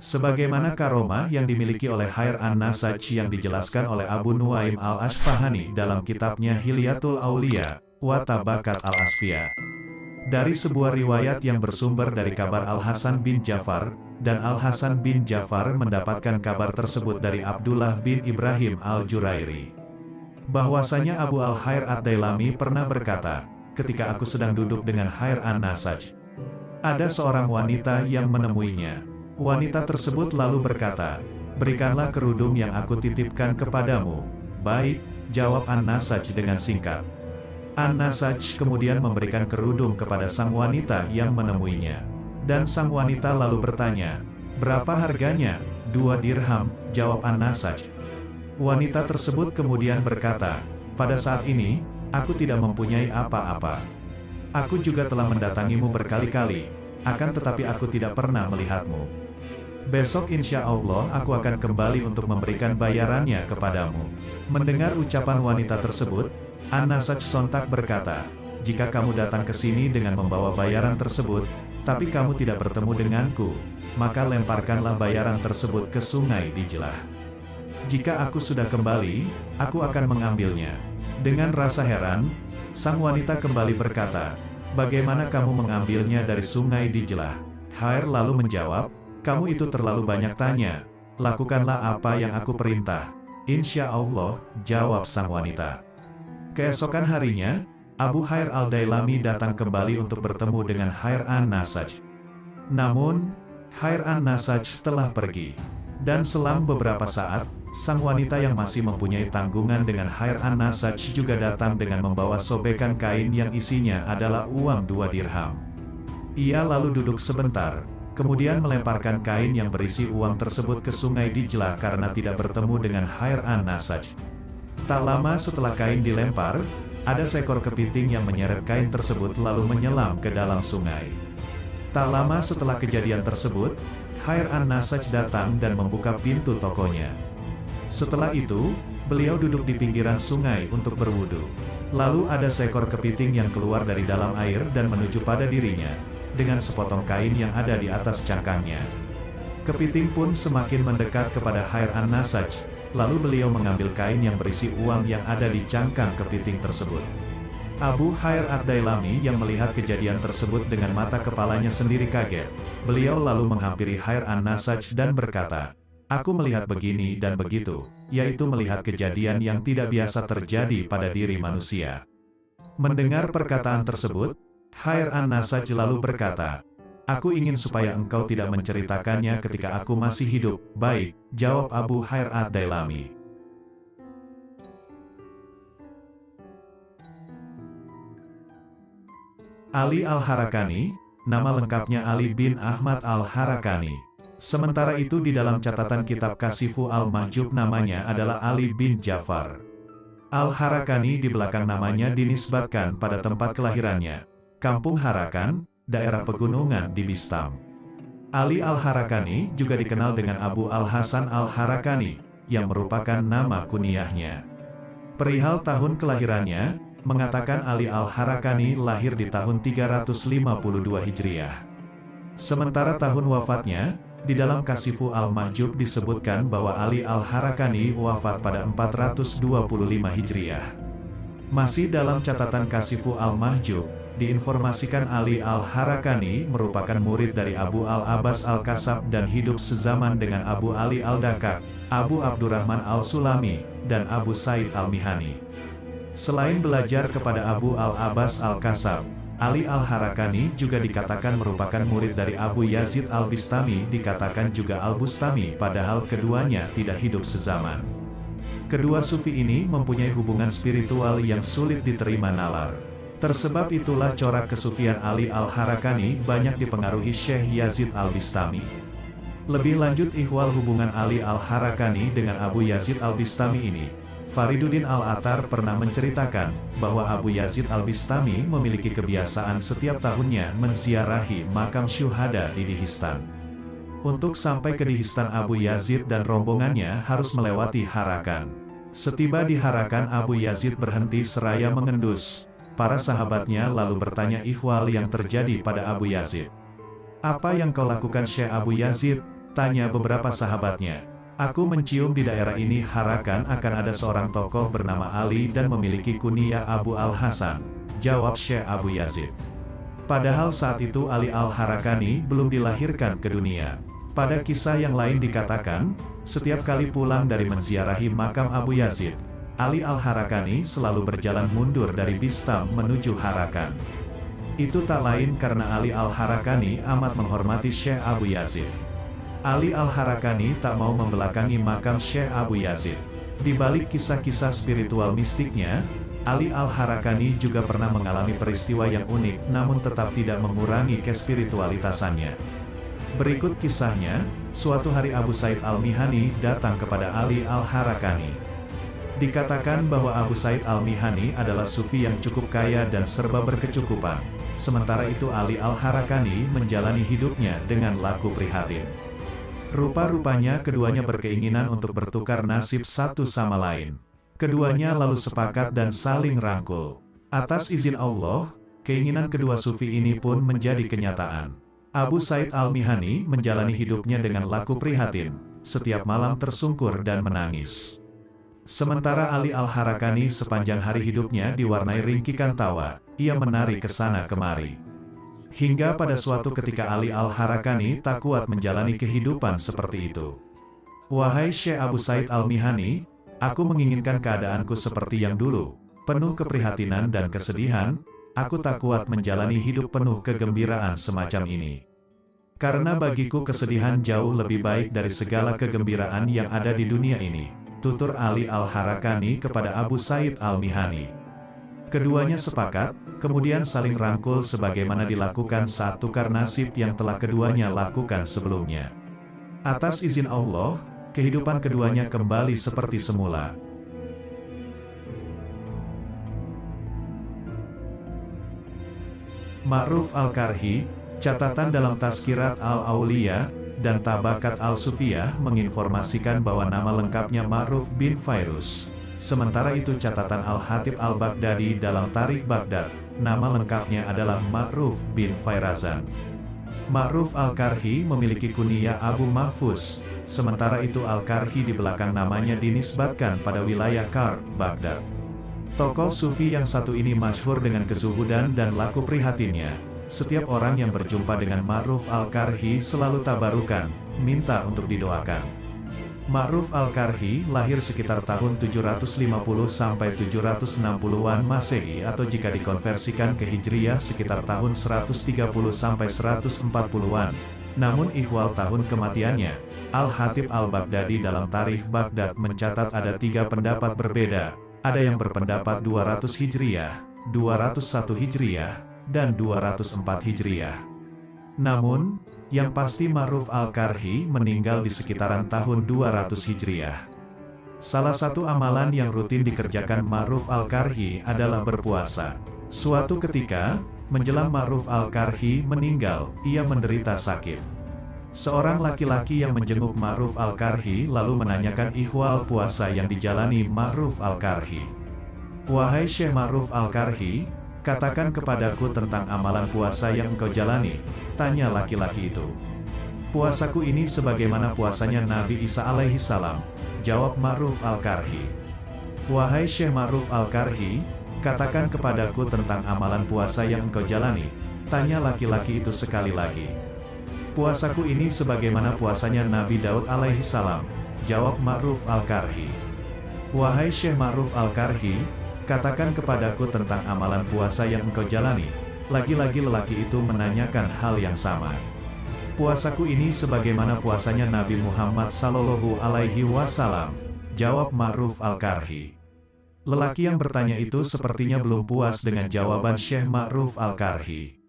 Sebagaimana karomah yang dimiliki oleh Khair an-Nasaj yang dijelaskan oleh Abu Nuaim al-Asfahani dalam kitabnya Hilyatul Auliya wa Tabakat al-Asfiya. Dari sebuah riwayat yang bersumber dari kabar Al-Hasan bin Ja'far, dan Al-Hasan bin Ja'far mendapatkan kabar tersebut dari Abdullah bin Ibrahim al-Jurairi. Bahwasanya Abu al-Khair ad-Dailami pernah berkata, ketika aku sedang duduk dengan Khair an-Nasaj, ada seorang wanita yang menemuinya. Wanita tersebut lalu berkata, berikanlah kerudung yang aku titipkan kepadamu. Baik, jawab an-Nasaj dengan singkat. An-Nasaj kemudian memberikan kerudung kepada sang wanita yang menemuinya. Dan sang wanita lalu bertanya, berapa harganya? 2 dirham, jawab an-Nasaj. Wanita tersebut kemudian berkata, pada saat ini, aku tidak mempunyai apa-apa. Aku juga telah mendatangimu berkali-kali, akan tetapi aku tidak pernah melihatmu. Besok insya Allah aku akan kembali untuk memberikan bayarannya kepadamu. Mendengar ucapan wanita tersebut, An-Nasaj sontak berkata, jika kamu datang ke sini dengan membawa bayaran tersebut, tapi kamu tidak bertemu denganku, maka lemparkanlah bayaran tersebut ke sungai Dijlah. Jika aku sudah kembali, aku akan mengambilnya. Dengan rasa heran, sang wanita kembali berkata, bagaimana kamu mengambilnya dari sungai Dijlah? Khair lalu menjawab, kamu itu terlalu banyak tanya, lakukanlah apa yang aku perintah. Insya Allah, jawab sang wanita. Keesokan harinya, Abu Khair al-Dailami datang kembali untuk bertemu dengan Khair an-Nasaj. Namun, Khair an-Nasaj telah pergi. Dan selang beberapa saat, sang wanita yang masih mempunyai tanggungan dengan Khair an-Nasaj juga datang dengan membawa sobekan kain yang isinya adalah uang 2 dirham. Ia lalu duduk sebentar, kemudian melemparkan kain yang berisi uang tersebut ke sungai Dijlah karena tidak bertemu dengan Khair an-Nasaj. Tak lama setelah kain dilempar, ada seekor kepiting yang menyeret kain tersebut lalu menyelam ke dalam sungai. Tak lama setelah kejadian tersebut, Khair an-Nasaj datang dan membuka pintu tokonya. Setelah itu, beliau duduk di pinggiran sungai untuk berwudu. Lalu ada seekor kepiting yang keluar dari dalam air dan menuju pada dirinya, dengan sepotong kain yang ada di atas cangkangnya. Kepiting pun semakin mendekat kepada Khair an-Nasaj, lalu beliau mengambil kain yang berisi uang yang ada di cangkang kepiting tersebut. Abu Khair ad-Dailami yang melihat kejadian tersebut dengan mata kepalanya sendiri kaget. Beliau lalu menghampiri Khair an-Nasaj dan berkata, aku melihat begini dan begitu, yaitu melihat kejadian yang tidak biasa terjadi pada diri manusia. Mendengar perkataan tersebut, Khair an-Nasaj lalu berkata, aku ingin supaya engkau tidak menceritakannya ketika aku masih hidup. Baik, jawab Abu Khair ad-Dailami. Ali al-Harakani, nama lengkapnya Ali bin Ahmad al-Harakani. Sementara itu di dalam catatan kitab Kasifu al-Mahjub namanya adalah Ali bin Ja'far. Al-Harakani di belakang namanya dinisbatkan pada tempat kelahirannya, Kampung Harakan, daerah pegunungan di Bistam. Ali al-Harakani juga dikenal dengan Abu al-Hasan al-Harakani, yang merupakan nama kunyahnya. Perihal tahun kelahirannya, mengatakan Ali al-Harakani lahir di tahun 352 Hijriah. Sementara tahun wafatnya, di dalam Kasifu al-Mahjub disebutkan bahwa Ali al-Harakani wafat pada 425 Hijriah. Masih dalam catatan Kasifu al-Mahjub, diinformasikan Ali al-Harakani merupakan murid dari Abu al-Abbas al-Kasab dan hidup sezaman dengan Abu Ali al-Dakak, Abu Abdurrahman al-Sulami, dan Abu Said al-Mihani. Selain belajar kepada Abu al-Abbas al-Kasab, Ali al-Harakani juga dikatakan merupakan murid dari Abu Yazid al-Bistami, dikatakan juga al-Bustami, padahal keduanya tidak hidup sezaman. Kedua sufi ini mempunyai hubungan spiritual yang sulit diterima nalar. Tersebab itulah corak kesufian Ali al-Harakani banyak dipengaruhi Syekh Yazid al-Bistami. Lebih lanjut ihwal hubungan Ali al-Harakani dengan Abu Yazid al-Bistami ini, Fariduddin al-Attar pernah menceritakan bahwa Abu Yazid al-Bistami memiliki kebiasaan setiap tahunnya menziarahi makam syuhada di Dihistan. Untuk sampai ke Dihistan, Abu Yazid dan rombongannya harus melewati Harakan. Setiba di Harakan, Abu Yazid berhenti seraya mengendus. Para sahabatnya lalu bertanya ihwal yang terjadi pada Abu Yazid. "Apa yang kau lakukan Syekh Abu Yazid?" tanya beberapa sahabatnya. "Aku mencium di daerah ini harakan akan ada seorang tokoh bernama Ali dan memiliki kunyah Abu Al-Hasan," jawab Syekh Abu Yazid. Padahal saat itu Ali Al-Harakani belum dilahirkan ke dunia. Pada kisah yang lain dikatakan, setiap kali pulang dari menziarahi makam Abu Yazid, Ali Al-Harakani selalu berjalan mundur dari Bistam menuju Harakan. Itu tak lain karena Ali Al-Harakani amat menghormati Syekh Abu Yazid. Ali Al-Harakani tak mau membelakangi makam Syekh Abu Yazid. Di balik kisah-kisah spiritual mistiknya, Ali Al-Harakani juga pernah mengalami peristiwa yang unik namun tetap tidak mengurangi kespiritualitasannya. Berikut kisahnya. Suatu hari Abu Said Al-Mihani datang kepada Ali Al-Harakani. Dikatakan bahwa Abu Said Al-Mihani adalah sufi yang cukup kaya dan serba berkecukupan. Sementara itu Ali Al-Harakani menjalani hidupnya dengan laku prihatin. Rupa-rupanya keduanya berkeinginan untuk bertukar nasib satu sama lain. Keduanya lalu sepakat dan saling rangkul. Atas izin Allah, keinginan kedua sufi ini pun menjadi kenyataan. Abu Said Al-Mihani menjalani hidupnya dengan laku prihatin, setiap malam tersungkur dan menangis. Sementara Ali Al-Harakani sepanjang hari hidupnya diwarnai ringkikan tawa, ia menari ke sana kemari. Hingga pada suatu ketika Ali Al-Harakani tak kuat menjalani kehidupan seperti itu. "Wahai Syekh Abu Said Al-Mihani, aku menginginkan keadaanku seperti yang dulu, penuh keprihatinan dan kesedihan. Aku tak kuat menjalani hidup penuh kegembiraan semacam ini. Karena bagiku kesedihan jauh lebih baik dari segala kegembiraan yang ada di dunia ini," tutur Ali Al-Harakani kepada Abu Said Al-Mihani. Keduanya sepakat, kemudian saling rangkul sebagaimana dilakukan saat tukar nasib yang telah keduanya lakukan sebelumnya. Atas izin Allah, kehidupan keduanya kembali seperti semula. Ma'ruf Al-Karhi, catatan dalam Tazkirat Al-Auliya dan Tabakat Al-Sufiyah menginformasikan bahwa nama lengkapnya Ma'ruf bin Fairuz. Sementara itu catatan Al-Hatib Al-Baghdadi dalam Tarikh Baghdad, nama lengkapnya adalah Ma'ruf bin Fairazan. Ma'ruf Al-Karhi memiliki kunyah Abu Mahfuz, sementara itu Al-Karhi di belakang namanya dinisbatkan pada wilayah Karb, Baghdad. Tokoh sufi yang satu ini masyhur dengan kezuhudan dan laku prihatinnya. Setiap orang yang berjumpa dengan Ma'ruf Al-Karhi selalu tabarukan, minta untuk didoakan. Ma'ruf Al-Karhi lahir sekitar tahun 750-760-an Masehi atau jika dikonversikan ke Hijriyah sekitar tahun 130-140-an. Namun ihwal tahun kematiannya, Al-Hatib Al-Baghdadi dalam Tarikh Baghdad mencatat ada 3 pendapat berbeda. Ada yang berpendapat 200 Hijriyah, 201 Hijriyah, dan 204 Hijriyah. Namun, yang pasti Ma'ruf Al-Karhi meninggal di sekitaran tahun 200 Hijriyah. Salah satu amalan yang rutin dikerjakan Ma'ruf Al-Karhi adalah berpuasa. Suatu ketika, menjelang Ma'ruf Al-Karhi meninggal, ia menderita sakit. Seorang laki-laki yang menjenguk Ma'ruf Al-Karhi lalu menanyakan ihwal puasa yang dijalani Ma'ruf Al-Karhi. "Wahai Syekh Ma'ruf Al-Karhi, katakan kepadaku tentang amalan puasa yang engkau jalani," tanya laki-laki itu. "Puasaku ini sebagaimana puasanya Nabi Isa alaihi salam," jawab Ma'ruf Al-Karhi. "Wahai Syekh Ma'ruf Al-Karhi, katakan kepadaku tentang amalan puasa yang engkau jalani," tanya laki-laki itu sekali lagi. "Puasaku ini sebagaimana puasanya Nabi Daud alaihi salam," jawab Ma'ruf Al-Karhi. "Wahai Syekh Ma'ruf Al-Karhi, katakan kepadaku tentang amalan puasa yang engkau jalani." Lagi-lagi lelaki itu menanyakan hal yang sama. "Puasaku ini sebagaimana puasanya Nabi Muhammad Sallallahu Alaihi Wasallam," jawab Ma'ruf Al-Karhi. Lelaki yang bertanya itu sepertinya belum puas dengan jawaban Syekh Ma'ruf Al-Karhi.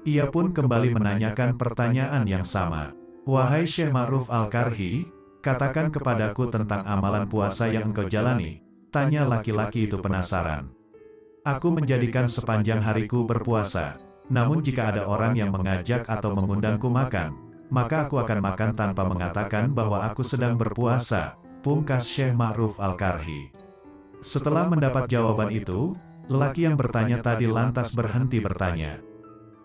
Ia pun kembali menanyakan pertanyaan yang sama. "Wahai Syekh Ma'ruf Al-Karhi, katakan kepadaku tentang amalan puasa yang engkau jalani," tanya laki-laki itu penasaran. "Aku menjadikan sepanjang hariku berpuasa, namun jika ada orang yang mengajak atau mengundangku makan, maka aku akan makan tanpa mengatakan bahwa aku sedang berpuasa," pungkas Syekh Ma'ruf Al-Karhi. Setelah mendapat jawaban itu, Lelaki yang bertanya tadi lantas berhenti bertanya.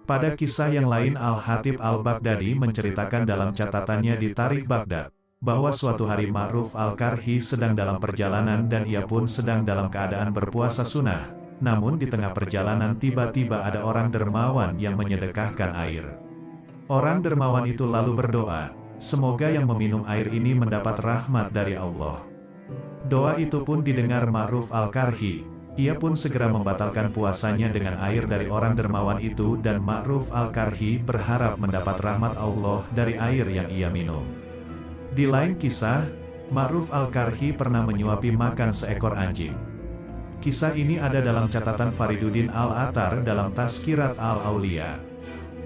Pada kisah yang lain Al-Hatib Al-Baghdadi menceritakan dalam catatannya di Tarikh Baghdad, bahwa suatu hari Ma'ruf Al-Karhi sedang dalam perjalanan dan ia pun sedang dalam keadaan berpuasa sunnah. Namun di tengah perjalanan tiba-tiba ada orang dermawan yang menyedekahkan air. Orang dermawan itu lalu berdoa, semoga yang meminum air ini mendapat rahmat dari Allah. Doa itu pun didengar Ma'ruf Al-Karhi. Ia pun segera membatalkan puasanya dengan air dari orang dermawan itu dan Ma'ruf Al-Karhi berharap mendapat rahmat Allah dari air yang ia minum. Di lain kisah, Ma'ruf Al-Karhi pernah menyuapi makan seekor anjing. Kisah ini ada dalam catatan Fariduddin Al-Attar dalam Tazkirat Al-Aulia.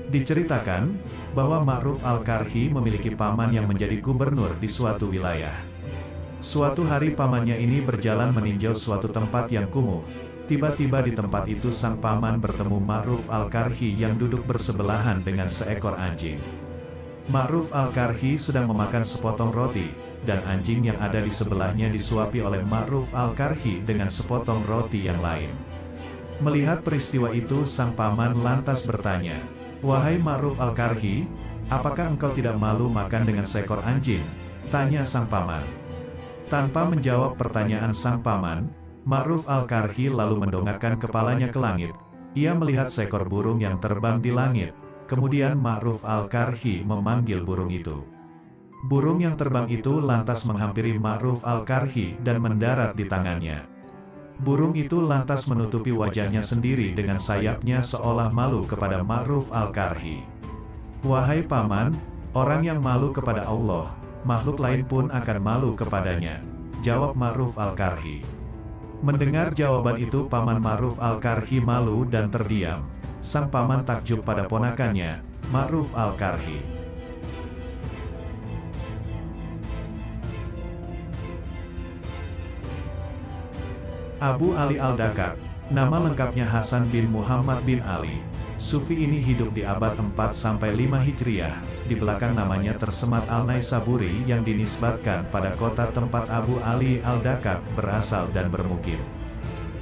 Diceritakan bahwa Ma'ruf Al-Karhi memiliki paman yang menjadi gubernur di suatu wilayah. Suatu hari pamannya ini berjalan meninjau suatu tempat yang kumuh. Tiba-tiba di tempat itu sang paman bertemu Ma'ruf Al-Karhi yang duduk bersebelahan dengan seekor anjing. Ma'ruf Al-Karhi sedang memakan sepotong roti, dan anjing yang ada di sebelahnya disuapi oleh Ma'ruf Al-Karhi dengan sepotong roti yang lain. Melihat peristiwa itu sang paman lantas bertanya, "Wahai Ma'ruf Al-Karhi, apakah engkau tidak malu makan dengan seekor anjing?" tanya sang paman. Tanpa menjawab pertanyaan sang paman, Ma'ruf Al-Karhi lalu mendongakkan kepalanya ke langit. Ia melihat seekor burung yang terbang di langit. Kemudian Ma'ruf Al-Karhi memanggil burung itu. Burung yang terbang itu lantas menghampiri Ma'ruf Al-Karhi dan mendarat di tangannya. Burung itu lantas menutupi wajahnya sendiri dengan sayapnya seolah malu kepada Ma'ruf Al-Karhi. "Wahai paman, orang yang malu kepada Allah, makhluk lain pun akan malu kepadanya," jawab Ma'ruf Al-Karhi. Mendengar jawaban itu paman Ma'ruf Al-Karhi malu dan terdiam. Sang paman takjub pada ponakannya, Ma'ruf Al-Karhi. Abu Ali Al-Dakak, nama lengkapnya Hasan bin Muhammad bin Ali. Sufi ini hidup di abad 4-5 Hijriah, di belakang namanya tersemat Al-Naisaburi yang dinisbatkan pada kota tempat Abu Ali Al-Dakak berasal dan bermukim.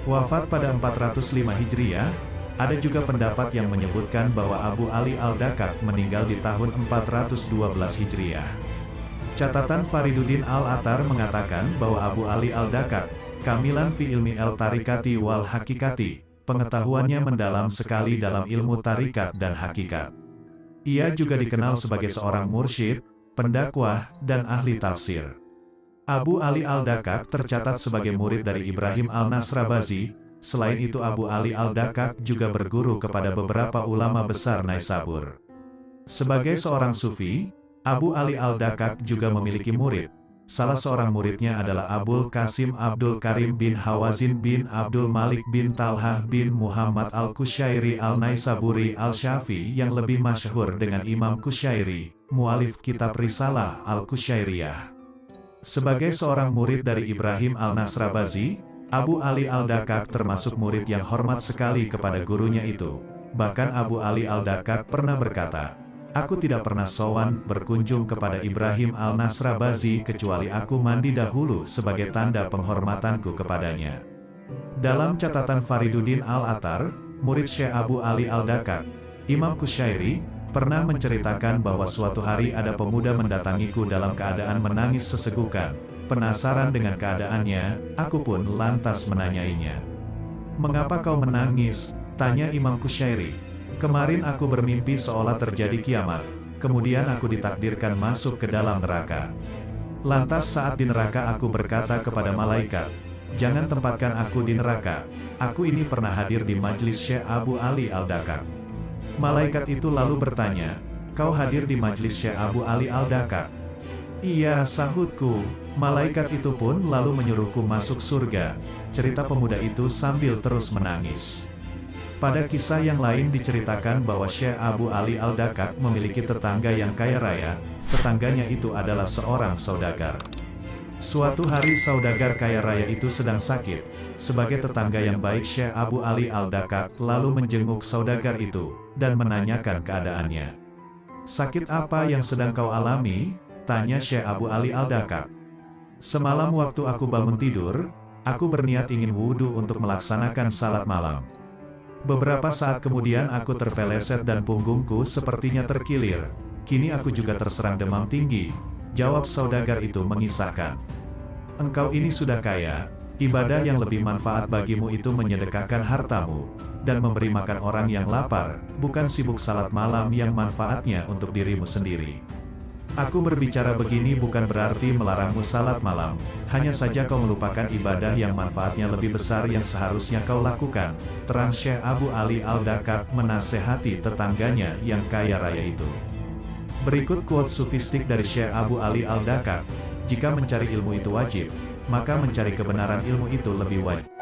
Wafat pada 405 Hijriah, ada juga pendapat yang menyebutkan bahwa Abu Ali Al-Dakak meninggal di tahun 412 Hijriah. Catatan Fariduddin Al-Attar mengatakan bahwa Abu Ali Al-Dakak, kamilan fi ilmi al-tarikati wal hakikati, pengetahuannya mendalam sekali dalam ilmu tarikat dan hakikat. Ia juga dikenal sebagai seorang mursyid, pendakwah, dan ahli tafsir. Abu Ali Al-Dakak tercatat sebagai murid dari Ibrahim Al-Nasrabazi. Selain itu Abu Ali Al-Dakak juga berguru kepada beberapa ulama besar Naisabur. Sebagai seorang sufi, Abu Ali Al-Dakak juga memiliki murid. Salah seorang muridnya adalah Abul Qasim Abdul Karim bin Hawazin bin Abdul Malik bin Talhah bin Muhammad Al-Kusyairi Al-Naisaburi Al-Syafi yang lebih masyhur dengan Imam Kusyairi, mualif kitab Risalah Al-Kusyairiyah. Sebagai seorang murid dari Ibrahim Al-Nasrabazi, Abu Ali Al-Dakak termasuk murid yang hormat sekali kepada gurunya itu. Bahkan Abu Ali Al-Dakak pernah berkata, "Aku tidak pernah sowan berkunjung kepada Ibrahim Al-Nasrabazi kecuali aku mandi dahulu sebagai tanda penghormatanku kepadanya." Dalam catatan Fariduddin Al-Attar, murid Syekh Abu Ali Al-Dakak, Imam Kusyairi, pernah menceritakan bahwa suatu hari ada pemuda mendatangiku dalam keadaan menangis sesegukan. Penasaran dengan keadaannya, aku pun lantas menanyainya. "Mengapa kau menangis?" tanya Imam Kusyairi. "Kemarin aku bermimpi seolah terjadi kiamat, kemudian aku ditakdirkan masuk ke dalam neraka. Lantas saat di neraka aku berkata kepada malaikat, 'Jangan tempatkan aku di neraka, aku ini pernah hadir di majlis Syekh Abu Ali Al-Dakak.' Malaikat itu lalu bertanya, 'Kau hadir di majlis Syekh Abu Ali Al-Dakak?' 'Iya,' sahutku. Malaikat itu pun lalu menyuruhku masuk surga." Cerita pemuda itu sambil terus menangis. Pada kisah yang lain diceritakan bahwa Syekh Abu Ali Al-Dakak memiliki tetangga yang kaya raya. Tetangganya itu adalah seorang saudagar. Suatu hari saudagar kaya raya itu sedang sakit. Sebagai tetangga yang baik, Syekh Abu Ali Al-Dakak lalu menjenguk saudagar itu dan menanyakan keadaannya. "Sakit apa yang sedang kau alami?" tanya Syekh Abu Ali Al-Dakak. "Semalam waktu aku bangun tidur, Aku berniat ingin wudhu untuk melaksanakan salat malam. Beberapa saat kemudian aku terpeleset dan punggungku sepertinya terkilir. Kini aku juga terserang demam tinggi, jawab saudagar itu mengisahkan. Engkau ini sudah kaya, ibadah yang lebih manfaat bagimu itu menyedekahkan hartamu, dan memberi makan orang yang lapar, bukan sibuk salat malam yang manfaatnya untuk dirimu sendiri. Aku berbicara begini bukan berarti melarangmu salat malam, hanya saja kau melupakan ibadah yang manfaatnya lebih besar yang seharusnya kau lakukan, terang Syekh Abu Ali Al-Dakak menasehati tetangganya yang kaya raya itu. Berikut quote sufistik dari Syekh Abu Ali Al-Dakak, jika mencari ilmu itu wajib, maka mencari kebenaran ilmu itu lebih wajib.